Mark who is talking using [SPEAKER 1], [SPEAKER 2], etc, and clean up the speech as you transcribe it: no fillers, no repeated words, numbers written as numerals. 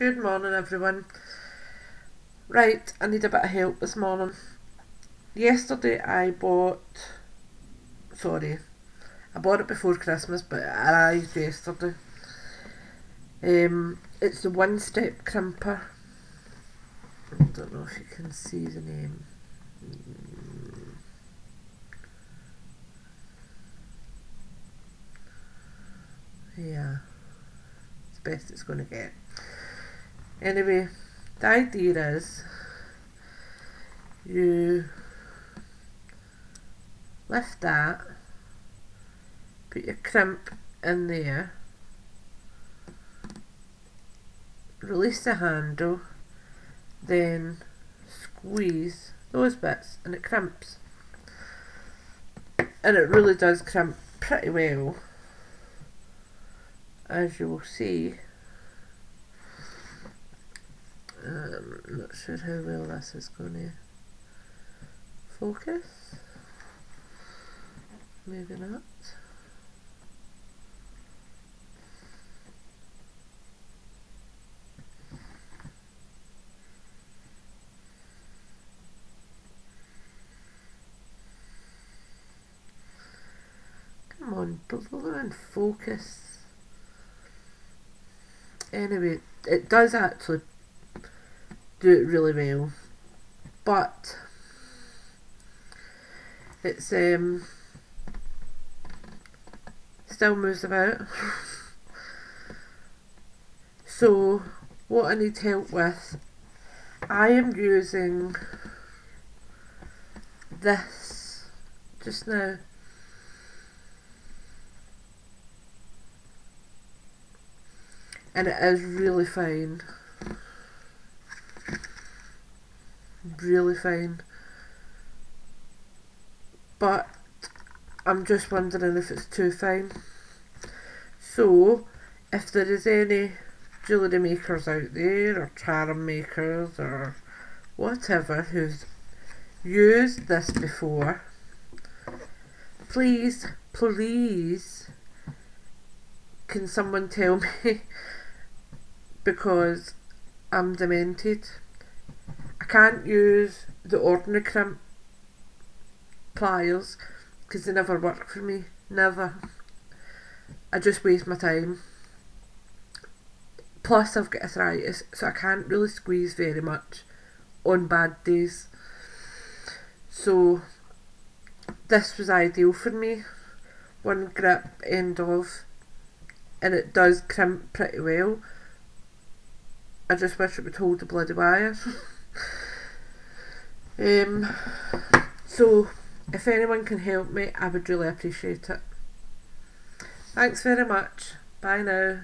[SPEAKER 1] Good morning everyone. Right, I need a bit of help this morning. Yesterday I bought it before Christmas, but it arrived yesterday. It's the one-step crimper. I don't know if you can see the name. Yeah, it's the best it's going to get. Anyway, the idea is you lift that, put your crimp in there, release the handle, then squeeze those bits and it crimps. And it really does crimp pretty well, as you will see. I'm not sure how well this is going to focus. Maybe not. Come on, blow and focus. Anyway, it does actually do it really well, but it's still moves about. So what I need help with, I am using this just now. And it is really fine. Really fine. But I'm just wondering if it's too fine. So if there is any jewellery makers out there, or charm makers, or whatever, who's used this before, please can someone tell me, because I'm demented. I can't use the ordinary crimp pliers because they never work for me. Never. I just waste my time. Plus I've got arthritis, so I can't really squeeze very much on bad days. So this was ideal for me. One grip, end of, and it does crimp pretty well. I just wish it would hold the bloody wire. So if anyone can help me, I would really appreciate it. Thanks very much. Bye now.